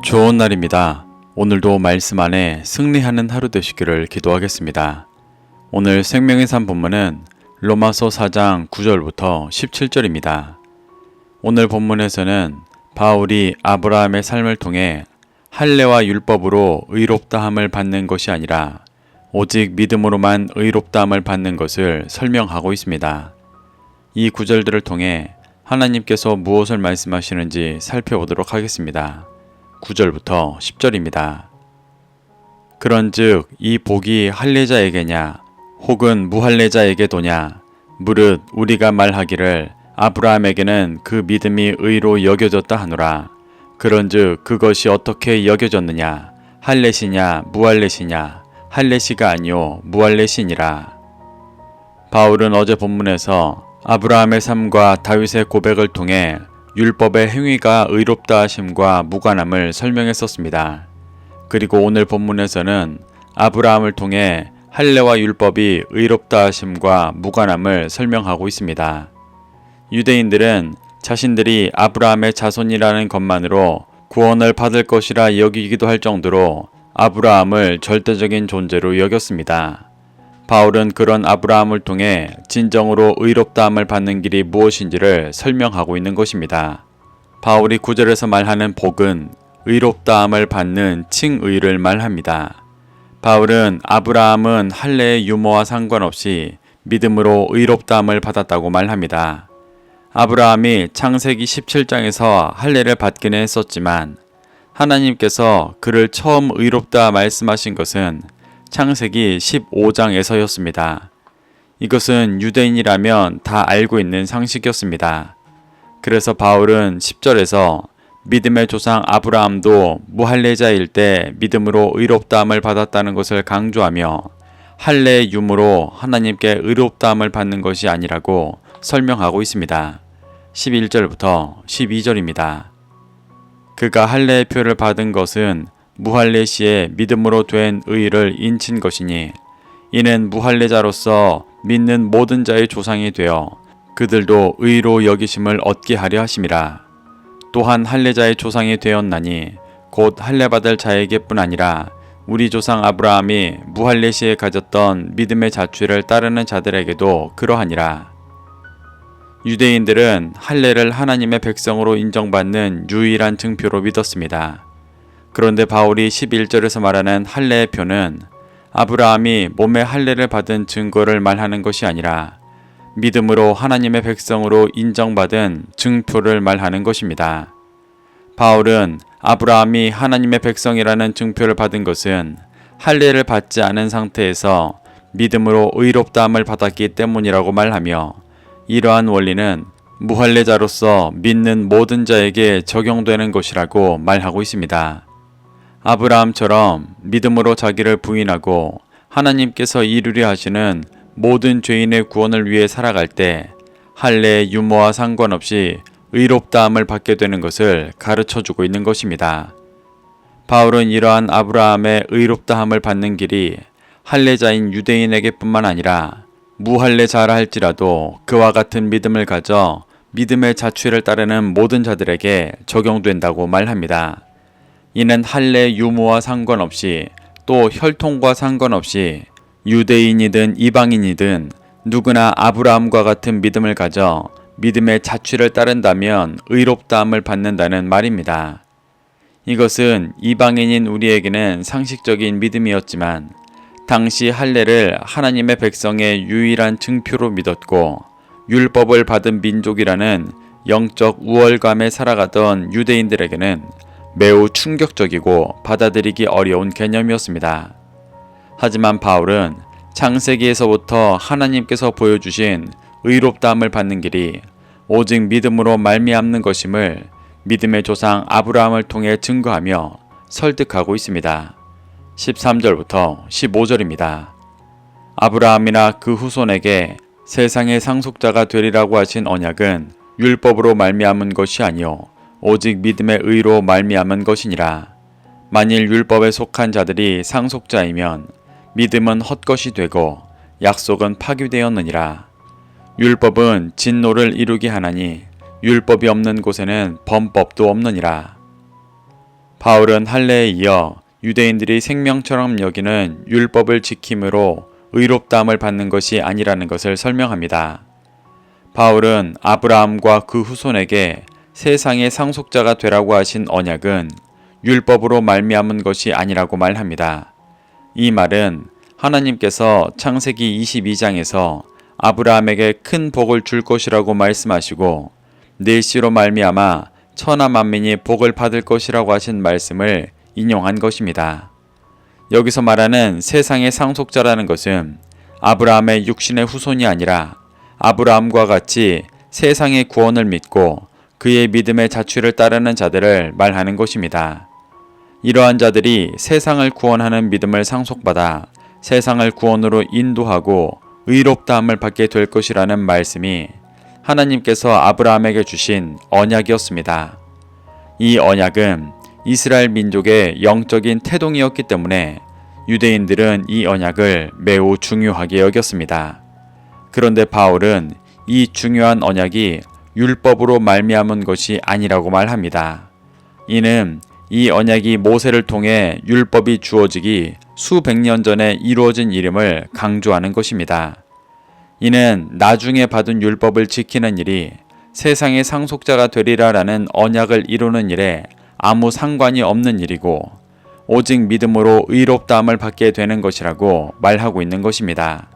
좋은 날입니다. 오늘도 말씀 안에 승리하는 하루 되시기를 기도하겠습니다. 오늘 생명의 산 본문은 로마서 4장 9절부터 17절입니다. 오늘 본문에서는 바울이 아브라함의 삶을 통해 할례와 율법으로 의롭다함을 받는 것이 아니라 오직 믿음으로만 의롭다함을 받는 것을 설명하고 있습니다. 이 구절들을 통해 하나님께서 무엇을 말씀하시는지 살펴보도록 하겠습니다. 9절부터 10절입니다. 그런즉 이 복이 할례자에게냐 혹은 무할례자에게도냐 무릇 우리가 말하기를 아브라함에게는 그 믿음이 의로 여겨졌다 하노라. 그런즉 그것이 어떻게 여겨졌느냐 할례시냐 무할례시냐 할례시가 아니요 무할례시니라. 바울은 어제 본문에서 아브라함의 삶과 다윗의 고백을 통해 율법의 행위가 의롭다 하심과 무관함을 설명했었습니다. 그리고 오늘 본문에서는 아브라함을 통해 할례와 율법이 의롭다 하심과 무관함을 설명하고 있습니다. 유대인들은 자신들이 아브라함의 자손이라는 것만으로 구원을 받을 것이라 여기기도 할 정도로 아브라함을 절대적인 존재로 여겼습니다. 바울은 그런 아브라함을 통해 진정으로 의롭다함을 받는 길이 무엇인지를 설명하고 있는 것입니다. 바울이 9절에서 말하는 복은 의롭다함을 받는 칭의를 말합니다. 바울은 아브라함은 할례의 유무와 상관없이 믿음으로 의롭다함을 받았다고 말합니다. 아브라함이 창세기 17장에서 할례를 받기는 했었지만 하나님께서 그를 처음 의롭다 말씀하신 것은 창세기 15장에서였습니다. 이것은 유대인이라면 다 알고 있는 상식이었습니다. 그래서 바울은 10절에서 믿음의 조상 아브라함도 무할례자일 때 믿음으로 의롭다함을 받았다는 것을 강조하며 할례의 유무로 하나님께 의롭다함을 받는 것이 아니라고 설명하고 있습니다. 11절부터 12절입니다. 그가 할례의 표를 받은 것은 무할례 시에 믿음으로 된 의를 인친 것이니 이는 무할례자로서 믿는 모든 자의 조상이 되어 그들도 의로 여기심을 얻게 하려 하심이라. 또한 할례자의 조상이 되었나니 곧 할례받을 자에게뿐 아니라 우리 조상 아브라함이 무할례 시에 가졌던 믿음의 자취를 따르는 자들에게도 그러하니라. 유대인들은 할례를 하나님의 백성으로 인정받는 유일한 증표로 믿었습니다. 그런데 바울이 11절에서 말하는 할례의 표는 아브라함이 몸의 할례를 받은 증거를 말하는 것이 아니라 믿음으로 하나님의 백성으로 인정받은 증표를 말하는 것입니다. 바울은 아브라함이 하나님의 백성이라는 증표를 받은 것은 할례를 받지 않은 상태에서 믿음으로 의롭다함을 받았기 때문이라고 말하며 이러한 원리는 무할례자로서 믿는 모든 자에게 적용되는 것이라고 말하고 있습니다. 아브라함처럼 믿음으로 자기를 부인하고 하나님께서 이루려 하시는 모든 죄인의 구원을 위해 살아갈 때 할례의 유무와 상관없이 의롭다함을 받게 되는 것을 가르쳐주고 있는 것입니다. 바울은 이러한 아브라함의 의롭다함을 받는 길이 할례자인 유대인에게뿐만 아니라 무할례자라 할지라도 그와 같은 믿음을 가져 믿음의 자취를 따르는 모든 자들에게 적용된다고 말합니다. 이는 할례 유무와 상관없이 또 혈통과 상관없이 유대인이든 이방인이든 누구나 아브라함과 같은 믿음을 가져 믿음의 자취를 따른다면 의롭다함을 받는다는 말입니다. 이것은 이방인인 우리에게는 상식적인 믿음이었지만 당시 할례를 하나님의 백성의 유일한 증표로 믿었고 율법을 받은 민족이라는 영적 우월감에 살아가던 유대인들에게는 매우 충격적이고 받아들이기 어려운 개념이었습니다. 하지만 바울은 창세기에서부터 하나님께서 보여주신 의롭다함을 받는 길이 오직 믿음으로 말미암는 것임을 믿음의 조상 아브라함을 통해 증거하며 설득하고 있습니다. 13절부터 15절입니다. 아브라함이나 그 후손에게 세상의 상속자가 되리라고 하신 언약은 율법으로 말미암은 것이 아니요 오직 믿음의 의로 말미암은 것이니라. 만일 율법에 속한 자들이 상속자이면 믿음은 헛것이 되고 약속은 파기되었느니라. 율법은 진노를 이루게 하나니 율법이 없는 곳에는 범법도 없느니라. 바울은 할례에 이어 유대인들이 생명처럼 여기는 율법을 지킴으로 의롭다함을 받는 것이 아니라는 것을 설명합니다. 바울은 아브라함과 그 후손에게 세상의 상속자가 되라고 하신 언약은 율법으로 말미암은 것이 아니라고 말합니다. 이 말은 하나님께서 창세기 22장에서 아브라함에게 큰 복을 줄 것이라고 말씀하시고 네 씨로 말미암아 천하 만민이 복을 받을 것이라고 하신 말씀을 인용한 것입니다. 여기서 말하는 세상의 상속자라는 것은 아브라함의 육신의 후손이 아니라 아브라함과 같이 세상의 구원을 믿고 그의 믿음의 자취를 따르는 자들을 말하는 것입니다. 이러한 자들이 세상을 구원하는 믿음을 상속받아 세상을 구원으로 인도하고 의롭다함을 받게 될 것이라는 말씀이 하나님께서 아브라함에게 주신 언약이었습니다. 이 언약은 이스라엘 민족의 영적인 태동이었기 때문에 유대인들은 이 언약을 매우 중요하게 여겼습니다. 그런데 바울은 이 중요한 언약이 율법으로 말미암은 것이 아니라고 말합니다. 이는 이 언약이 모세를 통해 율법이 주어지기 수백 년 전에 이루어진 일임을 강조하는 것입니다. 이는 나중에 받은 율법을 지키는 일이 세상의 상속자가 되리라라는 언약을 이루는 일에 아무 상관이 없는 일이고 오직 믿음으로 의롭다함을 받게 되는 것이라고 말하고 있는 것입니다.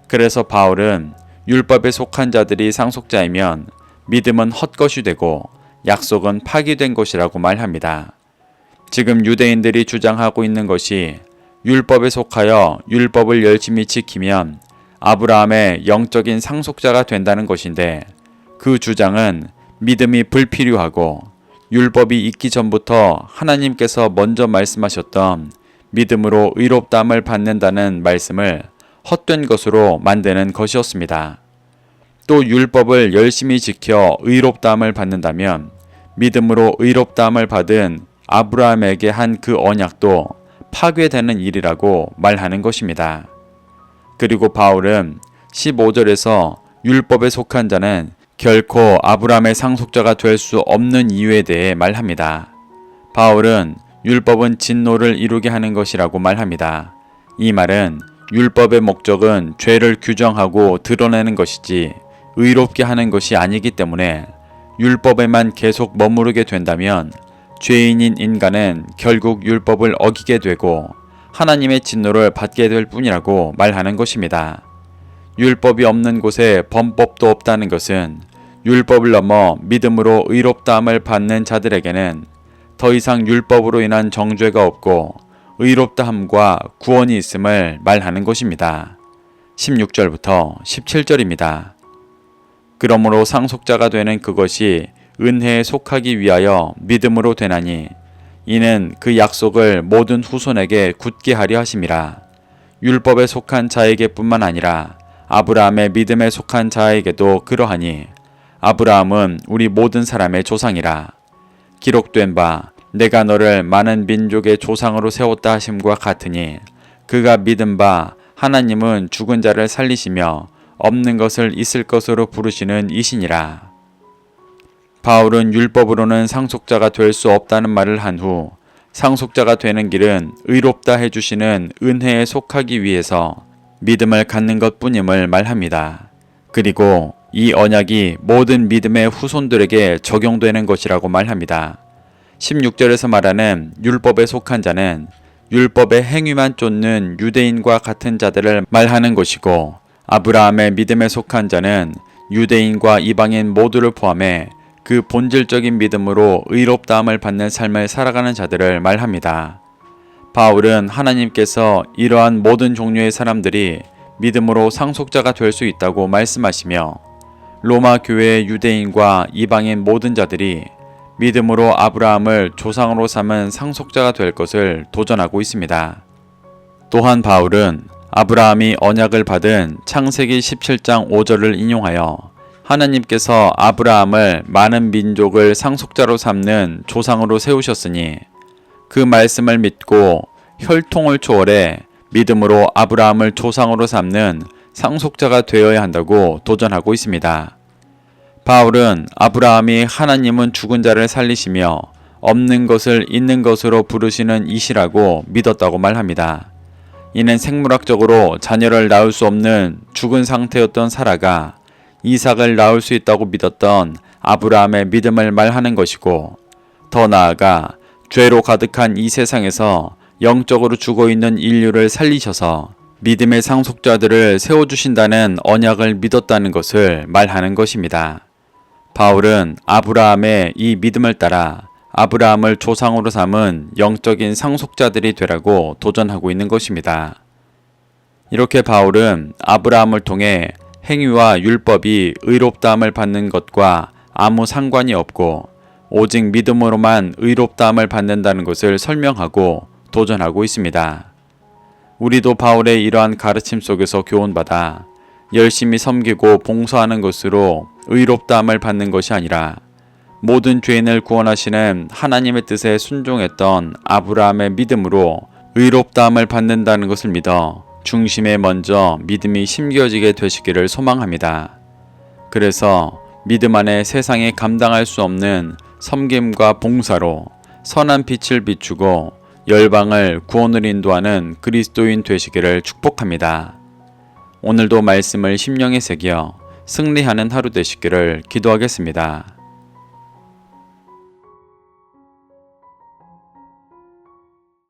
그래서 바울은 율법에 속한 자들이 상속자이면 믿음은 헛것이 되고 약속은 파기된 것이라고 말합니다. 지금 유대인들이 주장하고 있는 것이 율법에 속하여 율법을 열심히 지키면 아브라함의 영적인 상속자가 된다는 것인데 그 주장은 믿음이 불필요하고 율법이 있기 전부터 하나님께서 먼저 말씀하셨던 믿음으로 의롭다함을 받는다는 말씀을 헛된 것으로 만드는 것이었습니다. 또 율법을 열심히 지켜 의롭다함을 받는다면 믿음으로 의롭다함을 받은 아브라함에게 한 그 언약도 파괴되는 일이라고 말하는 것입니다. 그리고 바울은 15절에서 율법에 속한 자는 결코 아브라함의 상속자가 될 수 없는 이유에 대해 말합니다. 바울은 율법은 진노를 이루게 하는 것이라고 말합니다. 이 말은 율법의 목적은 죄를 규정하고 드러내는 것이지 의롭게 하는 것이 아니기 때문에 율법에만 계속 머무르게 된다면 죄인인 인간은 결국 율법을 어기게 되고 하나님의 진노를 받게 될 뿐이라고 말하는 것입니다. 율법이 없는 곳에 범법도 없다는 것은 율법을 넘어 믿음으로 의롭다함을 받는 자들에게는 더 이상 율법으로 인한 정죄가 없고 의롭다함과 구원이 있음을 말하는 것입니다. 16절부터 17절입니다. 그러므로 상속자가 되는 그것이 은혜에 속하기 위하여 믿음으로 되나니 이는 그 약속을 모든 후손에게 굳게 하려 하심이라. 율법에 속한 자에게 뿐만 아니라 아브라함의 믿음에 속한 자에게도 그러하니 아브라함은 우리 모든 사람의 조상이라. 기록된 바 내가 너를 많은 민족의 조상으로 세웠다 하심과 같으니 그가 믿은 바 하나님은 죽은 자를 살리시며 없는 것을 있을 것으로 부르시는 이시니라. 바울은 율법으로는 상속자가 될 수 없다는 말을 한 후 상속자가 되는 길은 의롭다 해주시는 은혜에 속하기 위해서 믿음을 갖는 것뿐임을 말합니다. 그리고 이 언약이 모든 믿음의 후손들에게 적용되는 것이라고 말합니다. 16절에서 말하는 율법에 속한 자는 율법의 행위만 쫓는 유대인과 같은 자들을 말하는 것이고 아브라함의 믿음에 속한 자는 유대인과 이방인 모두를 포함해 그 본질적인 믿음으로 의롭다함을 받는 삶을 살아가는 자들을 말합니다. 바울은 하나님께서 이러한 모든 종류의 사람들이 믿음으로 상속자가 될 수 있다고 말씀하시며 로마 교회의 유대인과 이방인 모든 자들이 믿음으로 아브라함을 조상으로 삼은 상속자가 될 것을 도전하고 있습니다. 또한 바울은 아브라함이 언약을 받은 창세기 17장 5절을 인용하여 하나님께서 아브라함을 많은 민족을 상속자로 삼는 조상으로 세우셨으니 그 말씀을 믿고 혈통을 초월해 믿음으로 아브라함을 조상으로 삼는 상속자가 되어야 한다고 도전하고 있습니다. 바울은 아브라함이 하나님은 죽은 자를 살리시며 없는 것을 있는 것으로 부르시는 이시라고 믿었다고 말합니다. 이는 생물학적으로 자녀를 낳을 수 없는 죽은 상태였던 사라가 이삭을 낳을 수 있다고 믿었던 아브라함의 믿음을 말하는 것이고, 더 나아가 죄로 가득한 이 세상에서 영적으로 죽어 있는 인류를 살리셔서 믿음의 상속자들을 세워주신다는 언약을 믿었다는 것을 말하는 것입니다. 바울은 아브라함의 이 믿음을 따라 아브라함을 조상으로 삼은 영적인 상속자들이 되라고 도전하고 있는 것입니다. 이렇게 바울은 아브라함을 통해 행위와 율법이 의롭다함을 받는 것과 아무 상관이 없고 오직 믿음으로만 의롭다함을 받는다는 것을 설명하고 도전하고 있습니다. 우리도 바울의 이러한 가르침 속에서 교훈받아 열심히 섬기고 봉사하는 것으로 의롭다함을 받는 것이 아니라 모든 죄인을 구원하시는 하나님의 뜻에 순종했던 아브라함의 믿음으로 의롭다함을 받는다는 것을 믿어 중심에 먼저 믿음이 심겨지게 되시기를 소망합니다. 그래서 믿음 안에 세상에 감당할 수 없는 섬김과 봉사로 선한 빛을 비추고 열방을 구원을 인도하는 그리스도인 되시기를 축복합니다. 오늘도 말씀을 심령에 새겨 승리하는 하루 되시기를 기도하겠습니다.